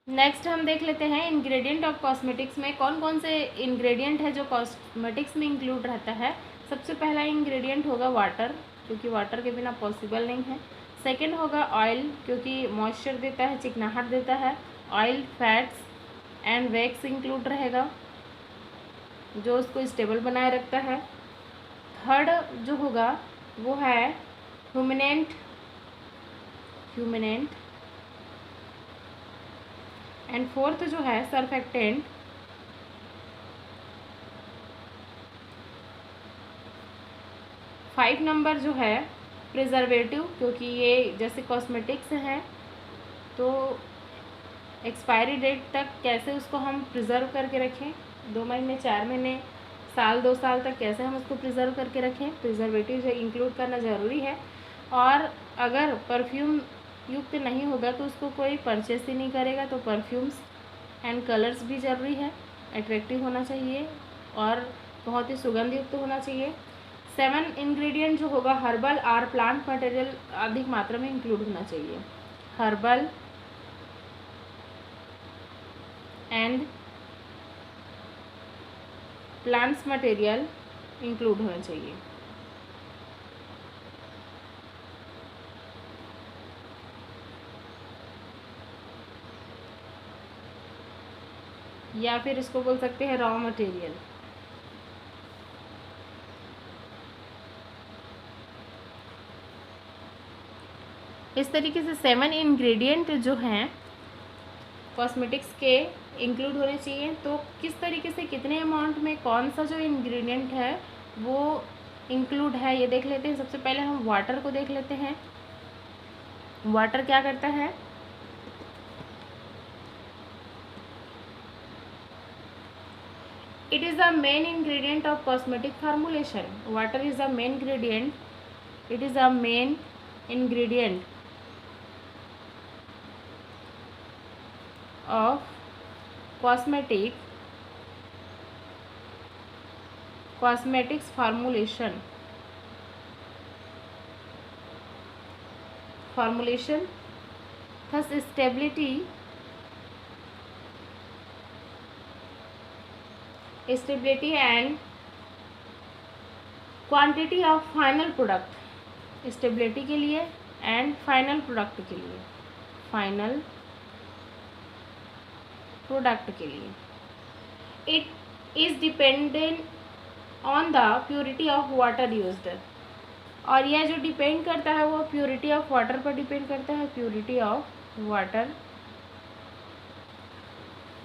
Next हम देख लेते हैं इंग्रेडिएंट ऑफ कॉस्मेटिक्स में कौन कौन से इंग्रेडिएंट है जो कॉस्मेटिक्स में इंक्लूड रहता है। सबसे पहला इंग्रेडिएंट होगा वाटर, क्योंकि वाटर के बिना पॉसिबल नहीं है। सेकंड होगा ऑयल, क्योंकि मॉइस्चर देता है, चिकनाहट देता है। Oil, fats and wax include रहेगा जो उसको स्टेबल बनाए रखता है। थर्ड जो होगा वो है ह्यूमिनेंट एंड फोर्थ जो है सरफेक्टेंट। 5 नंबर जो है प्रिजर्वेटिव, क्योंकि ये जैसे कॉस्मेटिक्स हैं तो एक्सपायरी डेट तक कैसे उसको हम प्रिजर्व करके रखें, 2 महीने 4 महीने साल 2 साल तक कैसे हम उसको प्रिजर्व करके रखें, प्रिजर्वेटिव से इंक्लूड करना ज़रूरी है। और अगर परफ्यूम युक्त नहीं होगा तो उसको कोई परचेस ही नहीं करेगा, तो परफ्यूम्स एंड कलर्स भी ज़रूरी है, अट्रैक्टिव होना चाहिए और बहुत ही सुगंध युक्त होना चाहिए। 7 इंग्रेडिएंट जो होगा हर्बल और प्लांट मटेरियल अधिक मात्रा में इंक्लूड होना चाहिए। Herbal and plants material include होना चाहिए। या फिर इसको बोल सकते हैं रॉ मटेरियल। इस तरीके से 7 इंग्रेडिएंट जो हैं कॉस्मेटिक्स के इंक्लूड होने चाहिए। तो किस तरीके से कितने अमाउंट में कौन सा जो इंग्रेडिएंट है वो इंक्लूड है ये देख लेते हैं। सबसे पहले हम वाटर को देख लेते हैं। वाटर क्या करता है, it is the main ingredient of cosmetic formulation. Water is the main ingredient. It is the main ingredient of cosmetics formulation. Thus stability and quantity of final product, stability के लिए and final product के लिए, it is dependent on the purity of water used. और यह जो depend करता है वो प्योरिटी ऑफ वाटर पर डिपेंड करता है। Purity of water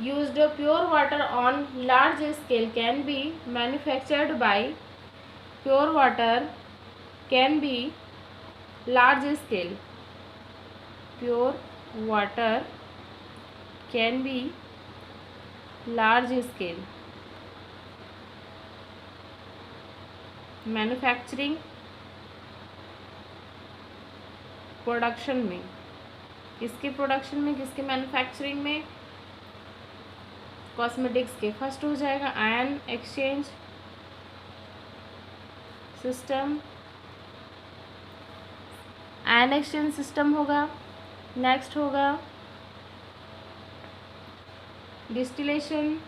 used, pure water on large scale can be manufactured by pure water can be large scale, pure water can be large scale manufacturing production में, किसके production में, किसके manufacturing में, cosmetics के। First हो जाएगा ion exchange system, ion exchange system होगा। Next होगा distillation,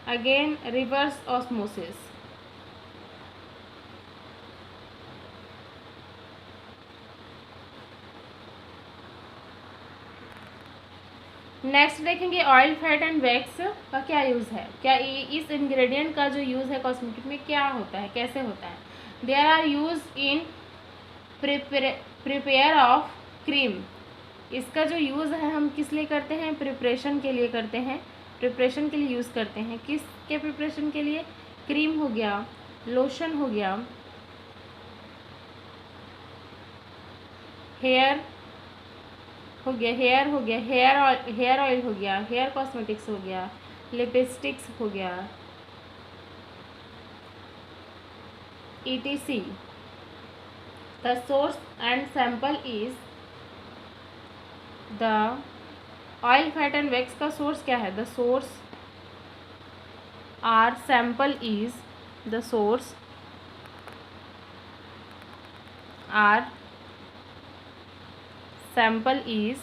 again reverse osmosis. Next देखेंगे ऑयल, फैट एंड वैक्स का क्या यूज़ है, क्या इस इंग्रेडिएंट का जो यूज़ है कॉस्मेटिक में क्या होता है, कैसे होता है। There are use in prepare of cream. इसका जो यूज़ है हम किस लिए करते हैं, प्रिपरेशन के लिए करते हैं, प्रिपरेशन के लिए यूज़ करते हैं। किसके प्रिपरेशन के लिए, क्रीम हो गया, लोशन हो गया, हेयर हो गया, हेयर ऑयल हो गया, हेयर कॉस्मेटिक्स हो गया, लिपस्टिक्स हो गया, etc. The source and sample is the oil, fat and wax का source क्या है, the source or sample is the source or sample is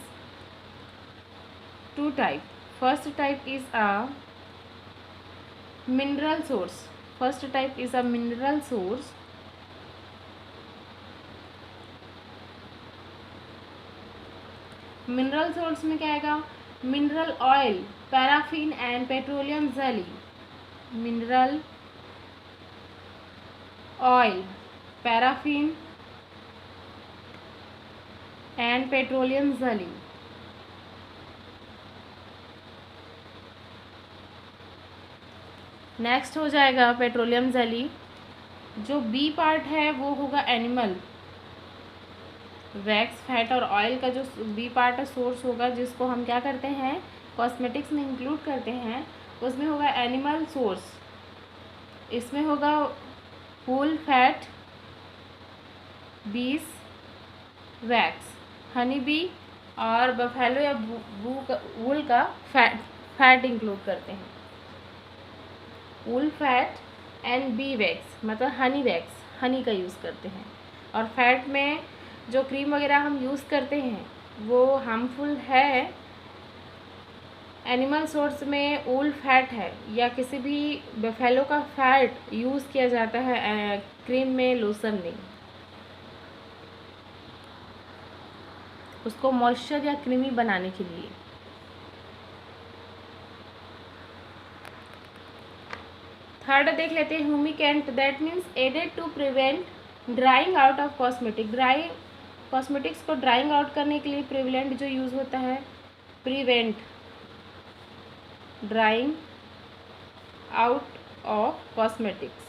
two type. First type is a mineral source. First type is a mineral source. Mineral source में क्या आएगा? Mineral oil, paraffin and petroleum jelly. Mineral oil, paraffin and petroleum jelly. Next हो जाएगा petroleum jelly. जो B part है वो होगा animal wax, fat और ऑयल का जो बी पार्ट है सोर्स होगा, जिसको हम क्या करते हैं कॉस्मेटिक्स में इंक्लूड करते हैं, उसमें होगा एनिमल सोर्स. इसमें होगा वूल फैट, बीस वैक्स, हनी बी और बफेलो या वूल का फैट इंक्लूड करते हैं. Wool fat and B wax मतलब हनी वैक्स, हनी का यूज़ करते हैं. और फैट में जो क्रीम वगैरह हम यूज़ करते हैं वो हार्मफुल है. एनिमल सोर्स में वूल फैट है या किसी भी बफेलो का फैट यूज़ किया जाता है क्रीम में, लोशन नहीं. उसको मॉइस्चर या क्रीमी बनाने के लिए. थर्ड देख लेते हैं humectant. That means added to prevent drying out of cosmetic. Cosmetics को ड्राइंग आउट करने के लिए प्रिवेलेंट जो यूज़ होता है, prevent drying out of cosmetics.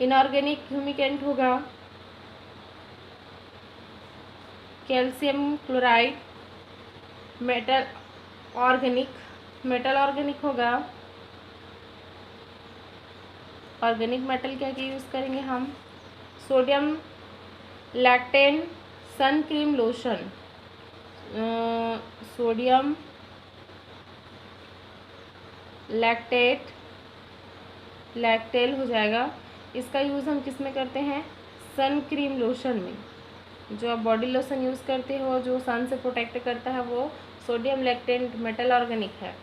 Inorganic humectant होगा कैल्शियम क्लोराइड. मेटल ऑर्गेनिक होगा. ऑर्गेनिक मेटल क्या क्या यूज़ करेंगे हम? Sodium lactate sun cream lotion. Sodium lactate हो जाएगा. इसका यूज़ हम किस में करते हैं? सन क्रीम लोशन में. जो आप बॉडी लोशन यूज़ करते हो जो सन से प्रोटेक्ट करता है वो सोडियम लैक्टेट मेटल ऑर्गेनिक है.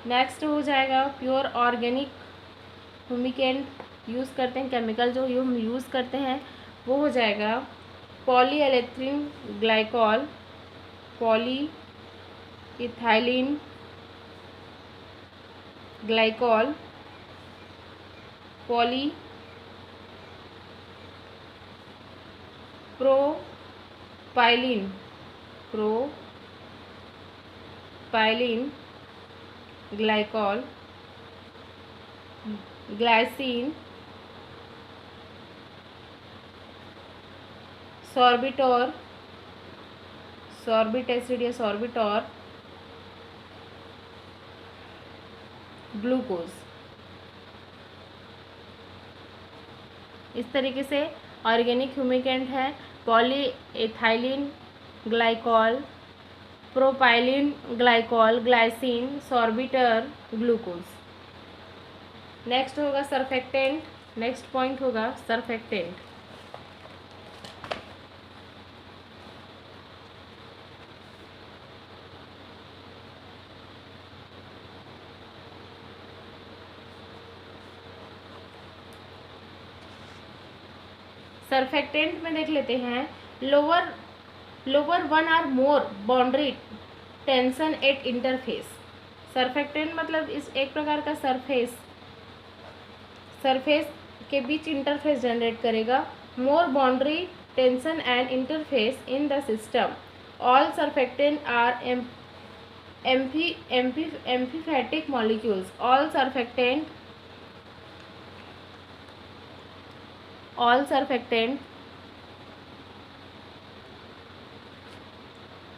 नेक्स्ट हो जाएगा प्योर ऑर्गेनिक ह्यूमिकेंट यूज़ करते हैं. केमिकल जो हम यूज़ करते हैं वो हो जाएगा polyethylene glycol, polyethylene glycol, propylene glycol, glycine, sorbic acid या सॉर्बिटॉर, ग्लूकोज. इस तरीके से ऑर्गेनिक ह्यूमिकेंट है polyethylene glycol, propylene glycol, glycine, sorbitol, glucose. Next होगा सरफेक्टेंट. नेक्स्ट पॉइंट होगा सरफेक्टेंट. सरफेक्टेंट में देख लेते हैं lower one or more boundary tension at interface. Surfactant मतलब इस एक प्रकार का सरफेस के बीच इंटरफेस जनरेट करेगा. More boundary tension and interface in the system. All surfactant are amphipathic molecules. All surfactant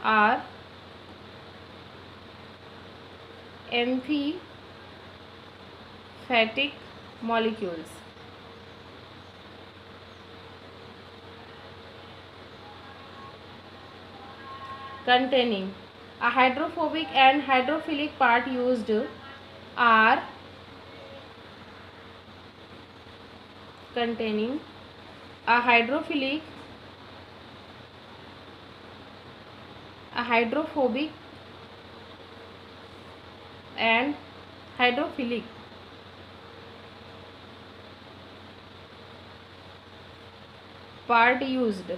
are amphiphilic molecules. Containing a hydrophobic and hydrophilic part used are containing a hydrophobic and hydrophilic part used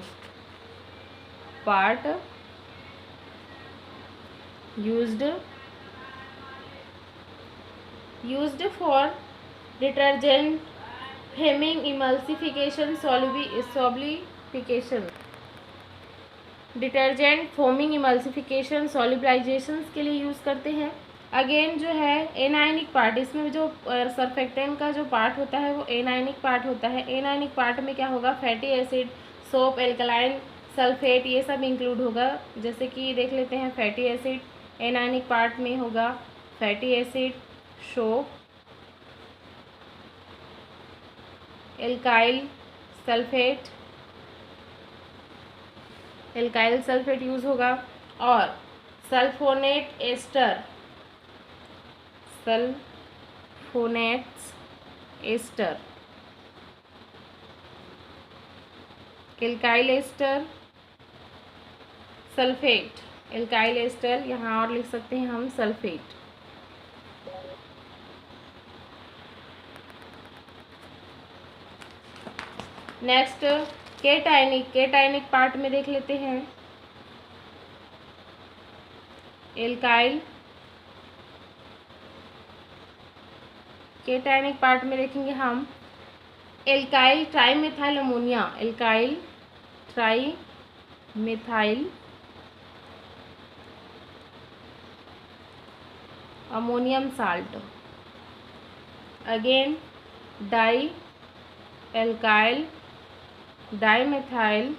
for detergent foaming emulsification solidification detergent foaming emulsification solubilisations के लिए use करते हैं। Again जो है anionic part, इसमें जो surfactant का जो पार्ट होता है वो एनायनिक पार्ट होता है। एनायनिक पार्ट में क्या होगा, fatty acid, soap, alkaline, sulphate, ये सब इंक्लूड होगा। जैसे कि देख लेते हैं, फैटी एसिड एनायनिक पार्ट में होगा, fatty acid, soap, alkyl sulphate use होगा, और sulphonate ester, alkyl ester, sulphate, alkyl ester, यहाँ और लिख सकते हैं हम सल्फेट। नेक्स्ट केटाइनिक पार्ट में देख लेते हैं, एल्काइल, केटाइनिक पार्ट में देखेंगे हम alkyl trimethyl ammonia, alkyl trimethyl ammonium salt. Again dialkyl dimethyl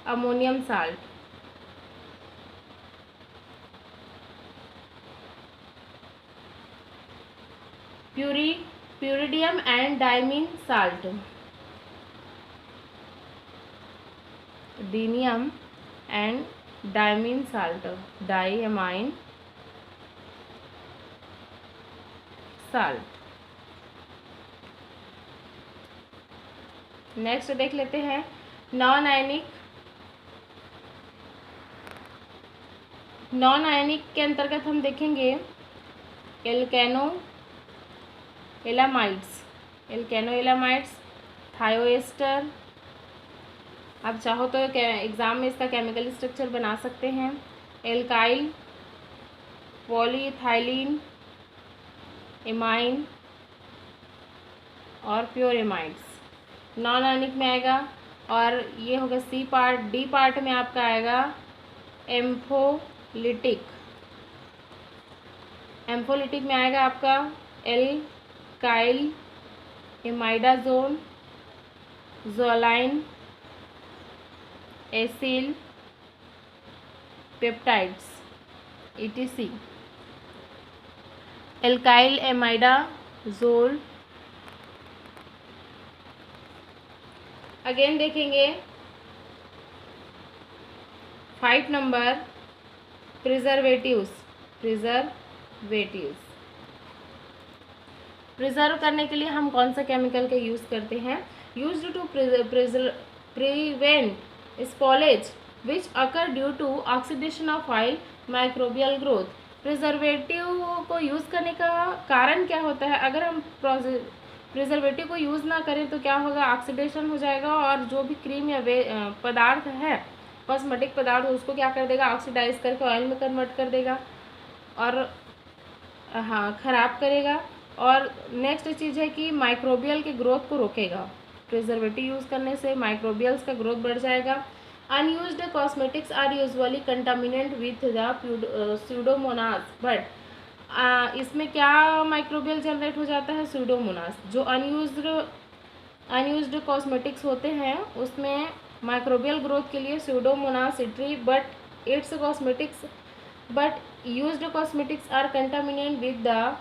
ammonium salt. Pyridinium and diamine salt, डीनियम and diamine salt, diamine salt. Next देख लेते हैं नॉन आयनिक के अंतर्गत हम देखेंगे एल्केनोएलामाइड्स, थायोएस्टर। आप चाहो तो एग्ज़ाम में इसका केमिकल स्ट्रक्चर बना सकते हैं, एल्काइल, पॉलीइथाइलिन, एमाइन और प्योर एमाइड्स नॉन आयनिक में आएगा। और ये होगा सी पार्ट। डी पार्ट में आपका आएगा एम्फोलिटिक में आएगा आपका एल्काइल इमाइडाजोन, ज़ोलाइन, acyl peptides etc। Alkyl imidazole. Again देखेंगे 5 नंबर प्रिजर्वेटिव्स। प्रिजर्व करने के लिए हम कौन सा केमिकल का यूज़ करते हैं, used to prevent spoilage which occur due to oxidation of oil, microbial growth. Preservative को यूज़ करने का कारण क्या होता है, अगर हम प्रिजर्वेटिव को यूज़ ना करें तो क्या होगा, ऑक्सीडेशन हो जाएगा और जो भी क्रीम या पदार्थ है, कॉस्मेटिक पदार्थ, उसको क्या कर देगा, ऑक्सीडाइज करके ऑयल में कन्वर्ट कर देगा और ख़राब करेगा। और नेक्स्ट चीज़ है कि माइक्रोबियल के ग्रोथ को रोकेगा। प्रिजर्वेटिव यूज़ करने से माइक्रोबियल्स का ग्रोथ बढ़ जाएगा। Unused cosmetics are usually contaminant with the pseudomonas, but इसमें क्या माइक्रोबियल जनरेट हो जाता है, स्यूडोमोनास। जो अनयूज्ड कॉस्मेटिक्स होते हैं उसमें माइक्रोबियल ग्रोथ के लिए स्यूडोमोनास सिट्री, but used cosmetics are contaminant with the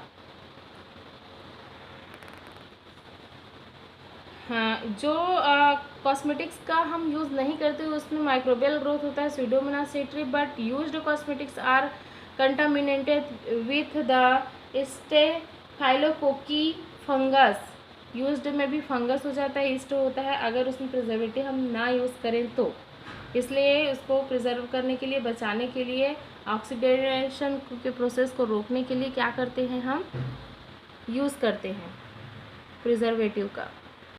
जो कॉस्मेटिक्स का हम यूज़ नहीं करते उसमें माइक्रोबियल ग्रोथ होता है स्यूडोमोनास सिट्री, but used cosmetics are contaminated with the staphylococcus fungus used में भी फंगस हो जाता है, ईस्ट होता है अगर उसमें प्रिजर्वेटिव हम ना यूज़ करें तो। इसलिए उसको प्रिजर्व करने के लिए, बचाने के लिए, ऑक्सीडेशन के प्रोसेस को रोकने के लिए क्या करते हैं हम, यूज़ करते हैं प्रिजर्वेटिव का।